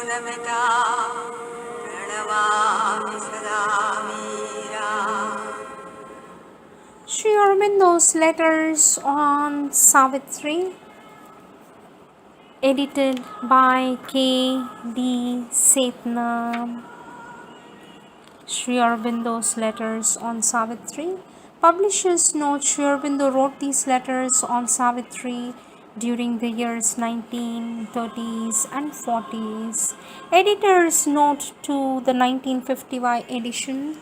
नमिता प्रणमामि सदा वीरा. Sri Aurobindo's Letters on Savitri, edited by K.D. Setnam. Sri Aurobindo's Letters on Savitri. Publishers note Sri Aurobindo wrote these letters on Savitri during the years 1930s and 40s. Editor's note to the 1951 edition.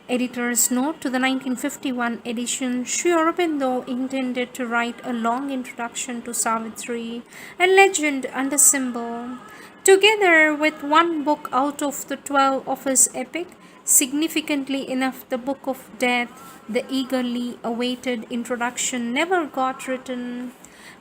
Editor's note to the 1951 edition. Sri Aurobindo intended to write a long introduction to Savitri, a legend and a symbol, together with one book out of the 12 of his epic. Significantly enough, the Book of Death, the eagerly awaited introduction, never got written.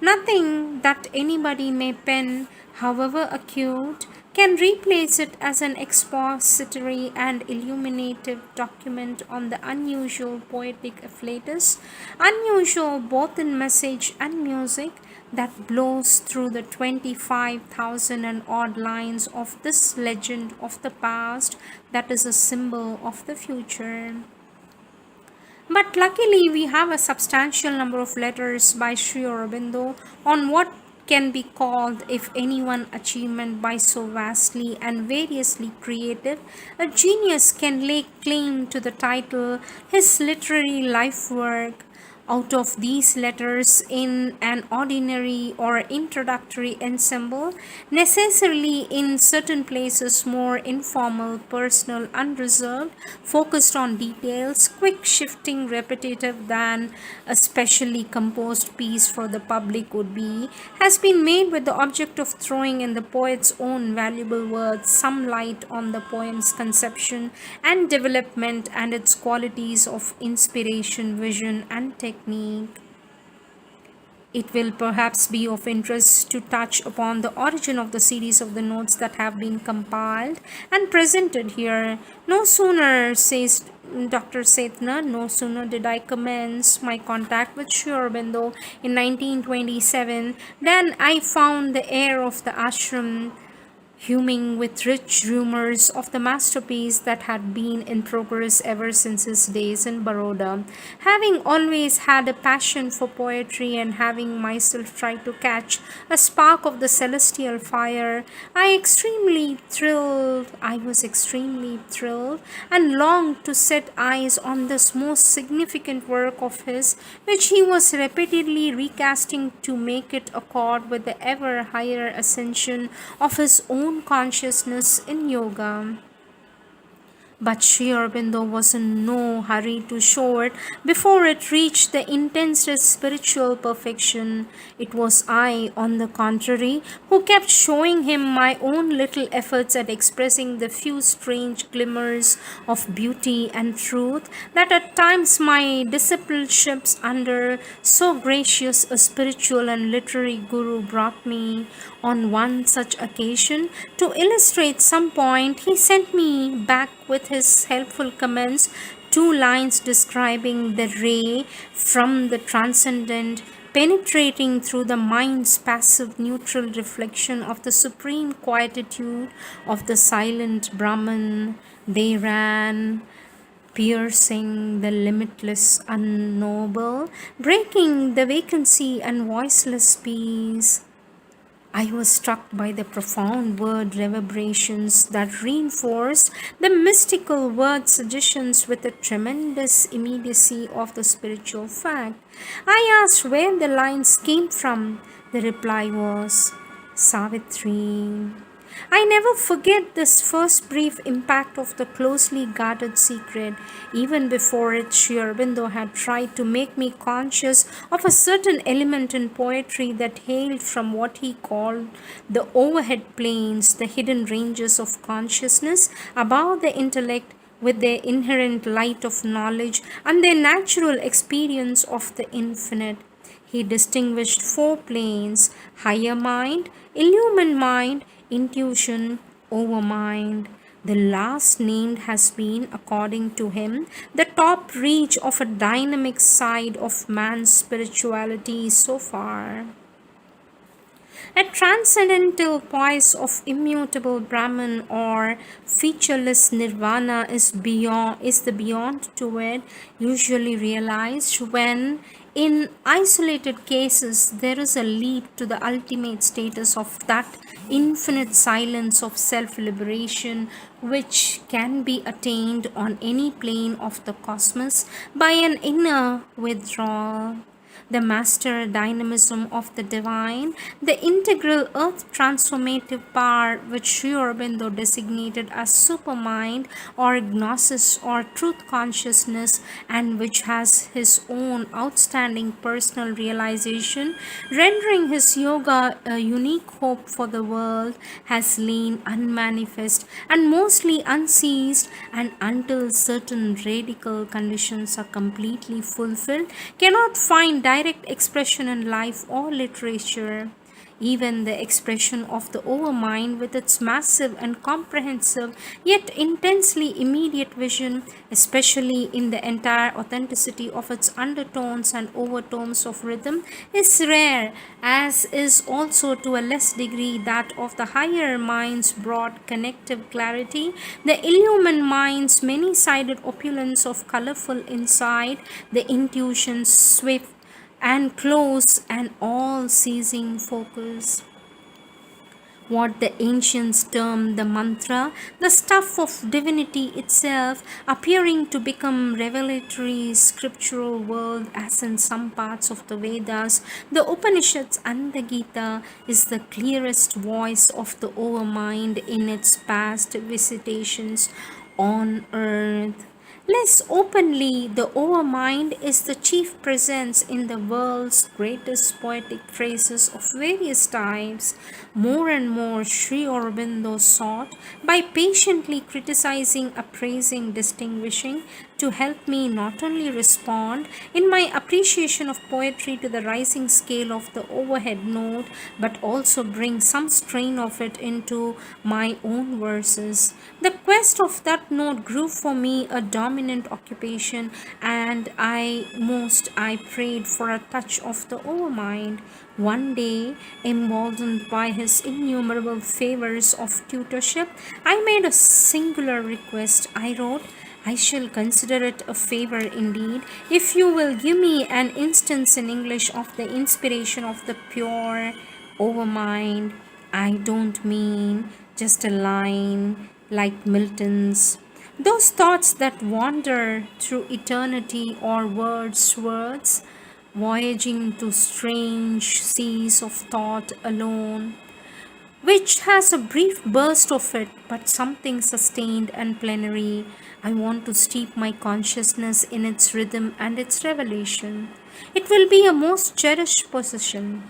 Nothing that anybody may pen, however acute, can replace it as an expository and illuminative document on the unusual poetic afflatus, unusual both in message and music, that blows through the 25,000 and odd lines of this legend of the past that is a symbol of the future. But luckily, we have a substantial number of letters by Sri Aurobindo on what can be called, if any one achievement by so vastly and variously creative a genius can lay claim to the title, his literary life work. Out of these letters, in an ordinary or introductory ensemble, necessarily in certain places more informal, personal, unreserved, focused on details, quick, shifting, repetitive than a specially composed piece for the public would be, has been made with the object of throwing in the poet's own valuable words some light on the poem's conception and development and its qualities of inspiration, vision, and technique. It will perhaps be of interest to touch upon the origin of the series of the notes that have been compiled and presented here. No sooner, says Dr. Setna, no sooner did I commence my contact with Sri Aurobindo in 1927 than I found the air of the ashram humming with rich rumors of the masterpiece that had been in progress ever since his days in Baroda. Having always had a passion for poetry and having myself tried to catch a spark of the celestial fire, I was extremely thrilled and longed to set eyes on this most significant work of his, which he was repeatedly recasting to make it accord with the ever higher ascension of his own consciousness in yoga. But Sri Aurobindo was in no hurry to show it before it reached the intensest spiritual perfection. It was I, on the contrary, who kept showing him my own little efforts at expressing the few strange glimmers of beauty and truth that at times my discipleships under so gracious a spiritual and literary guru brought me. On one such occasion, to illustrate some point, he sent me back with his helpful comments 2 lines describing the ray from the transcendent penetrating through the mind's passive neutral reflection of the supreme quietude of the silent Brahman. They ran, piercing the limitless unknowable, breaking the vacancy and voiceless peace. I was struck by the profound word reverberations that reinforced the mystical word suggestions with the tremendous immediacy of the spiritual fact. I asked where the lines came from. The reply was, Savitri. I never forget this first brief impact of the closely guarded secret. Even before it, Sri Aurobindo had tried to make me conscious of a certain element in poetry that hailed from what he called the overhead planes, the hidden ranges of consciousness above the intellect, with their inherent light of knowledge and their natural experience of the infinite. He distinguished 4 planes: higher mind, illumined mind, intuition, overmind. The last named has been, according to him, the top reach of a dynamic side of man's spirituality so far. A transcendental poise of immutable Brahman or featureless nirvana is the beyond to it usually realized when in isolated cases there is a leap to the ultimate status of that infinite silence of self-liberation which can be attained on any plane of the cosmos by an inner withdrawal, the master dynamism of the divine, the integral earth transformative power which Sri Aurobindo designated as supermind or gnosis or truth consciousness, and which has his own outstanding personal realization, rendering his yoga a unique hope for the world, has lain unmanifest and mostly unseized, and until certain radical conditions are completely fulfilled, cannot find direct expression in life or literature. Even the expression of the overmind, with its massive and comprehensive yet intensely immediate vision, especially in the entire authenticity of its undertones and overtones of rhythm, is rare, as is also to a less degree that of the higher mind's broad connective clarity, the illumined mind's many sided opulence of colorful insight, the intuition's swift and close and all seizing focus. What the ancients termed the mantra, the stuff of divinity itself, appearing to become revelatory scriptural world, as in some parts of the Vedas, the Upanishads and the Gita, is the clearest voice of the overmind in its past visitations on earth. Less openly, the overmind is the chief presence in the world's greatest poetic phrases of various types. More and more, Sri Aurobindo sought, by patiently criticizing, appraising, distinguishing, to help me not only respond in my appreciation of poetry to the rising scale of the overhead note, but also bring some strain of it into my own verses. The quest of that note grew for me a dominant occupation, and I prayed for a touch of the overmind. One day, emboldened by his innumerable favors of tutorship, I made a singular request. I wrote, I shall consider it a favor indeed if you will give me an instance in English of the inspiration of the pure overmind. I don't mean just a line like Milton's. Those thoughts that wander through eternity, or words, voyaging to strange seas of thought alone, which has a brief burst of it, but something sustained and plenary. I want to steep my consciousness in its rhythm and its revelation. It will be a most cherished possession.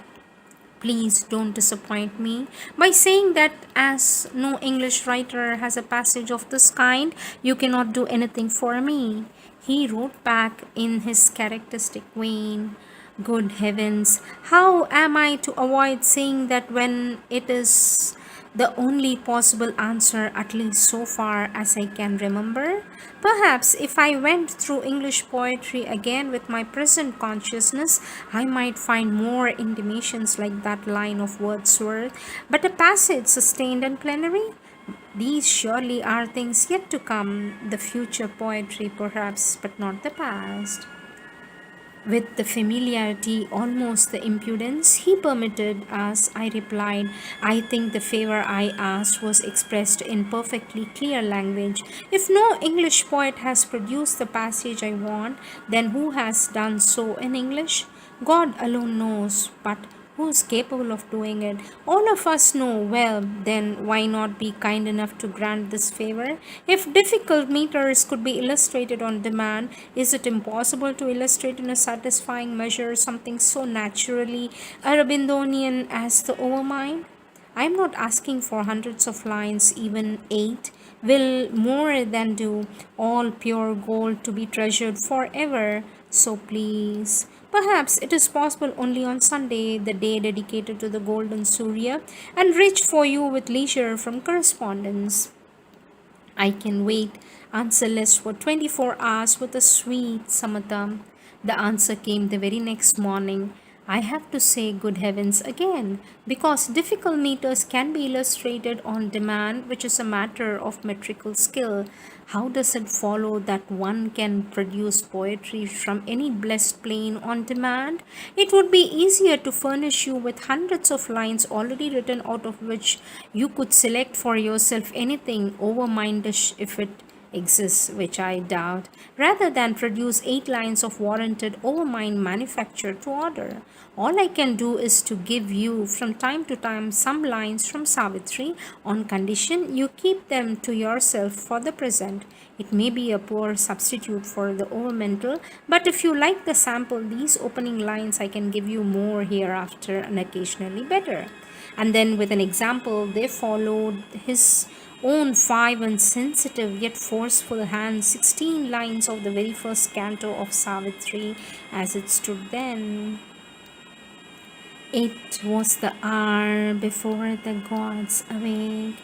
Please don't disappoint me by saying that as no English writer has a passage of this kind, you cannot do anything for me. He wrote back in his characteristic vein. Good heavens, how am I to avoid saying that when it is the only possible answer, at least so far as I can remember? Perhaps if I went through English poetry again with my present consciousness, I might find more intimations like that line of Wordsworth. But a passage sustained and plenary? These surely are things yet to come, the future poetry perhaps, but not the past. With the familiarity, almost the impudence, he permitted us, I replied, I think the favor I asked was expressed in perfectly clear language. If no English poet has produced the passage I want, then who has done so in English? God alone knows, but who is capable of doing it? All of us know. Well, then why not be kind enough to grant this favor? If difficult meters could be illustrated on demand, is it impossible to illustrate in a satisfying measure something so naturally Arabindonian as the overmind? I am not asking for hundreds of lines, even 8 will more than do, all pure gold to be treasured forever. So please, perhaps it is possible only on Sunday, the day dedicated to the golden Surya, and rich for you with leisure from correspondence. I can wait answerless for 24 hours with a sweet Samatha. The answer came the very next morning. I have to say, good heavens, again, because difficult meters can be illustrated on demand, which is a matter of metrical skill. How does it follow that one can produce poetry from any blessed plane on demand? It would be easier to furnish you with hundreds of lines already written, out of which you could select for yourself anything overmindish if it exists, which I doubt, rather than produce 8 lines of warranted overmind manufactured to order. All I can do is to give you from time to time some lines from Savitri on condition you keep them to yourself for the present. It may be a poor substitute for the overmental, but if you like the sample, these opening lines I can give you more hereafter and occasionally better. And then, with an example, they followed his own 5 insensitive yet forceful hand 16 lines of the very first canto of Savitri as it stood then. It was the hour before the gods awake.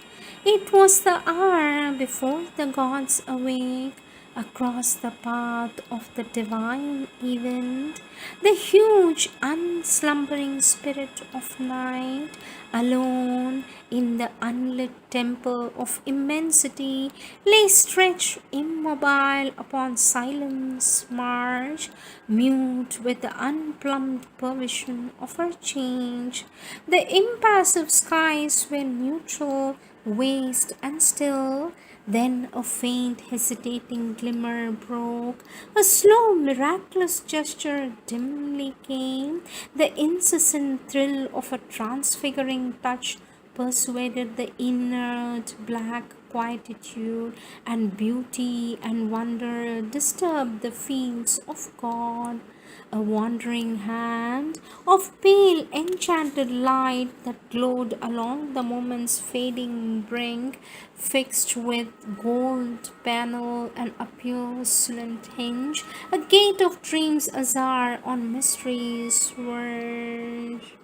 It was the hour before the gods awake. Across the path of the divine event, the huge unslumbering spirit of night, alone in the unlit temple of immensity, lay stretched immobile upon silence marsh, mute with the unplumbed permission of her change. The impassive skies were neutral, waste and still. Then a faint hesitating glimmer broke, a slow miraculous gesture dimly came, the incessant thrill of a transfiguring touch persuaded the inert black quietude, and beauty and wonder disturbed the fields of God. A wandering hand of pale enchanted light that glowed along the moment's fading brink, fixed with gold panel and a porcelain hinge, a gate of dreams azar on mystery's verge.